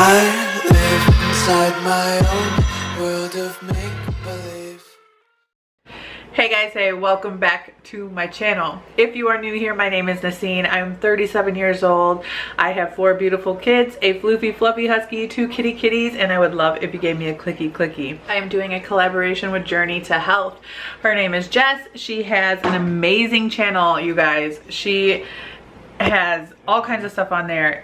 I live inside my own world of make-believe. Hey guys, hey, welcome back to my channel. If you are new here, my name is Nacine. I'm 37 years old. I have 4 beautiful kids, a floofy fluffy husky, 2 kitty kitties, and I would love if you gave me a clicky clicky. I am doing a collaboration with Journey to Health. Her name is Jess. She has an amazing channel, you guys. She has all kinds of stuff on there.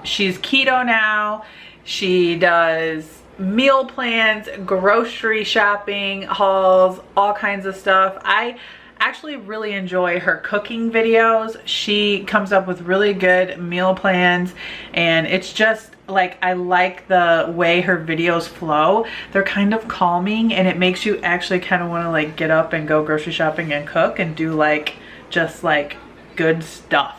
She's keto now. She does meal plans, grocery shopping, hauls, all kinds of stuff. I actually really enjoy her cooking videos. She comes up with really good meal plans, and it's just like, I like the way her videos flow. They're kind of calming, and it makes you actually kind of want to like get up and go grocery shopping and cook and do like just like good stuff.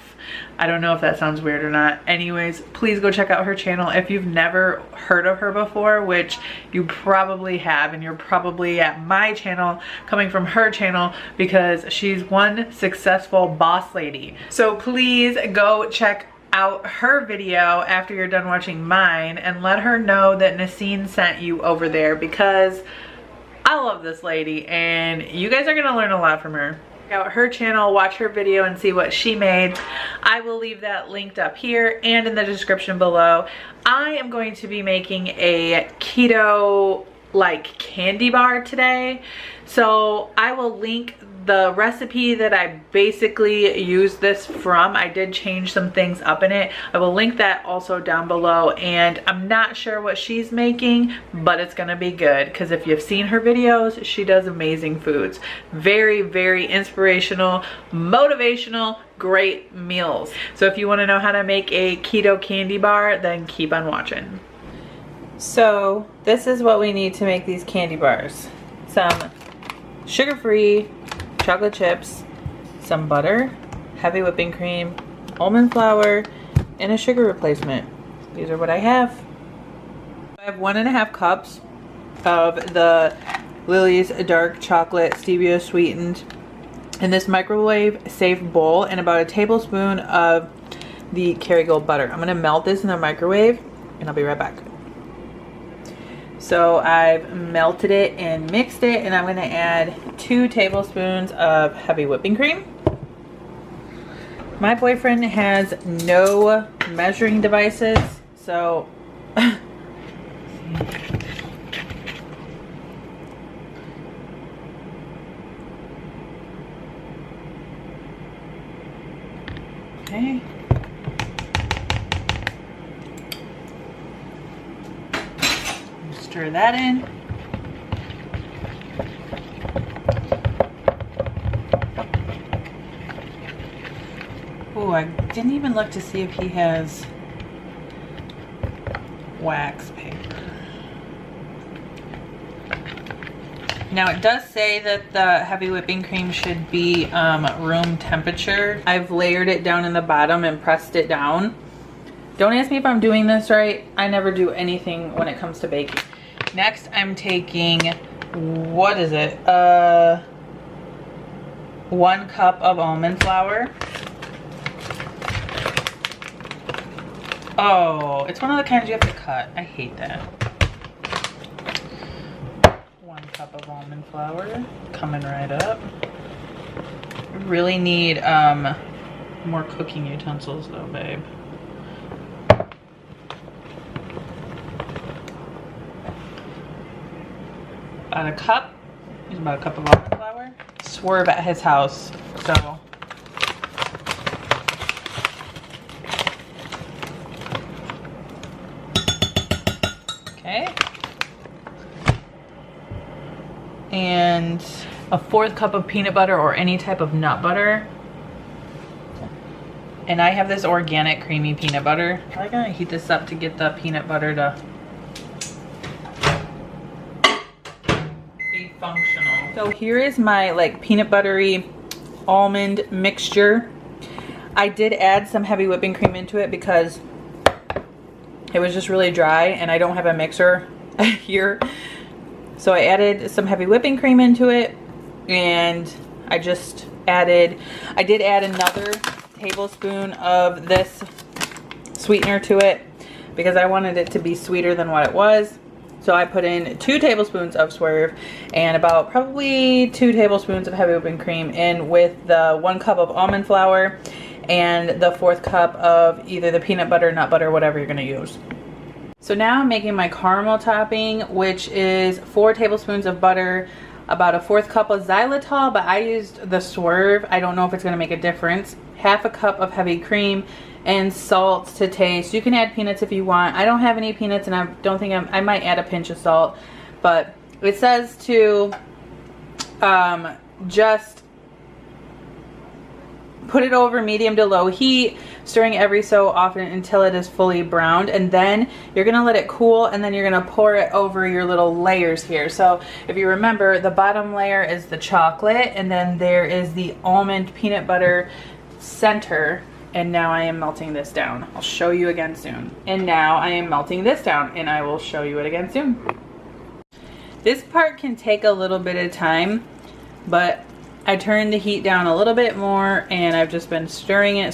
I don't know if that sounds weird or not. Anyways, please go check out her channel if you've never heard of her before, which you probably have, and you're probably at my channel coming from her channel because she's one successful boss lady. So please go check out her video after you're done watching mine and let her know that Nacine sent you over there, because I love this lady and you guys are gonna learn a lot from her. Out her channel, watch her video and see what she made. I will leave that linked up here and in the description below. I am going to be making a keto like candy bar today, so I will link the recipe that I basically used this from. I did change some things up in it. I will link that also down below, and I'm not sure what she's making, but it's gonna be good because if you've seen her videos, she does amazing foods. Very, very inspirational, motivational, great meals. So if you want to know how to make a keto candy bar, then keep on watching. So this is what we need to make these candy bars. Some sugar-free chocolate chips, some butter, heavy whipping cream, almond flour, and a sugar replacement. These are what I have. I have 1.5 cups of the Lollis dark chocolate stevia sweetened in this microwave safe bowl, and about a tablespoon of the Kerrygold butter. I'm gonna melt this in the microwave and I'll be right back. So I've melted it and mixed it, and I'm gonna add 2 tablespoons of heavy whipping cream. My boyfriend has no measuring devices, so okay. Stir that in. Oh, I didn't even look to see if he has wax paper. Now it does say that the heavy whipping cream should be room temperature. I've layered it down in the bottom and pressed it down. Don't ask me if I'm doing this right. I never do anything when it comes to baking. Next, I'm taking, what is it? 1 cup of almond flour. Oh, it's one of the kinds you have to cut. I hate that. 1 cup of almond flour, coming right up. I really need more cooking utensils though, babe. About a cup. Use about a cup of almond flour. Swerve at his house, so. Okay. And a 1/4 cup of peanut butter or any type of nut butter. And I have this organic creamy peanut butter. I'm gonna heat this up to get the peanut butter to functional. So here is my like peanut buttery almond mixture. I did add some heavy whipping cream into it because it was just really dry and I don't have a mixer here. So I added some heavy whipping cream into it, and I did add another tablespoon of this sweetener to it. because I wanted it to be sweeter than what it was. So I put in 2 tablespoons of Swerve and about probably 2 tablespoons of heavy whipping cream in with the 1 cup of almond flour and the 4th cup of either the peanut butter, nut butter, whatever you're gonna use. So now I'm making my caramel topping, which is 4 tablespoons of butter, about a 4th cup of xylitol, but I used the Swerve. I don't know if it's gonna make a difference. Half a cup of heavy cream and salt to taste. You can add peanuts if you want. I don't have any peanuts and I don't think I might add a pinch of salt, but it says to just put it over medium to low heat, stirring every so often until it is fully browned, and then you're gonna let it cool and then you're gonna pour it over your little layers here. So if you remember, the bottom layer is the chocolate and then there is the almond peanut butter center, and now I am melting this down. I'll show you again soon. And now I am melting this down and I will show you it again soon. This part can take a little bit of time, but I turned the heat down a little bit more and I've just been stirring it.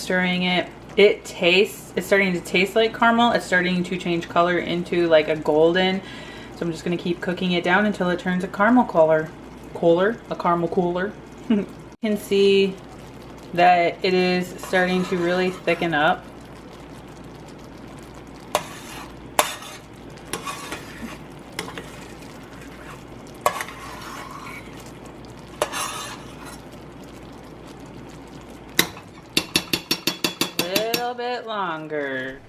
It's starting to taste like caramel. It's starting to change color into like a golden. So I'm just gonna keep cooking it down until it turns a caramel color. A caramel cooler. You can see that it is starting to really thicken up. Bit longer.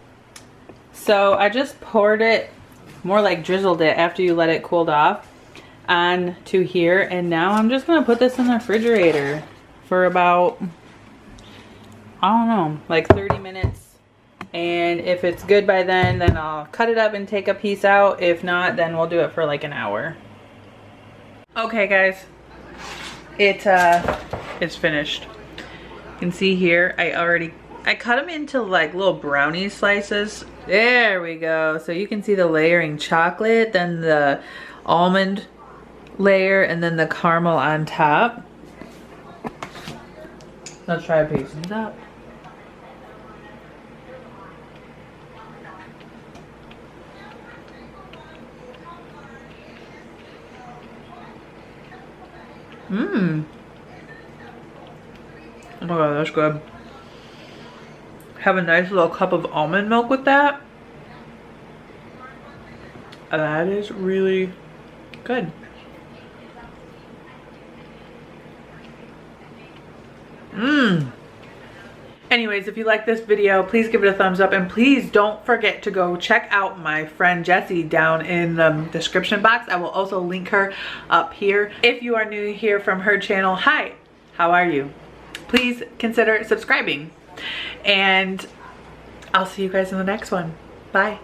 So I just poured it, more like drizzled it after you let it cooled off, onto here, and now I'm just gonna put this in the refrigerator for about, I don't know, like 30 minutes. And if it's good by then I'll cut it up and take a piece out. If not, then we'll do it for like an hour. Okay guys, it's finished. You can see here I cut them into like little brownie slices. There we go. So you can see the layering chocolate, then the almond layer, and then the caramel on top. Let's try piecing it up. Oh my god, that's good. Have a nice little cup of almond milk with that. That is really good. Anyways, if you like this video, please give it a thumbs up, and please don't forget to go check out my friend Jessie down in the description box. I will also link her up here. If you are new here from her channel, hi, how are you? Please consider subscribing. And I'll see you guys in the next one. Bye.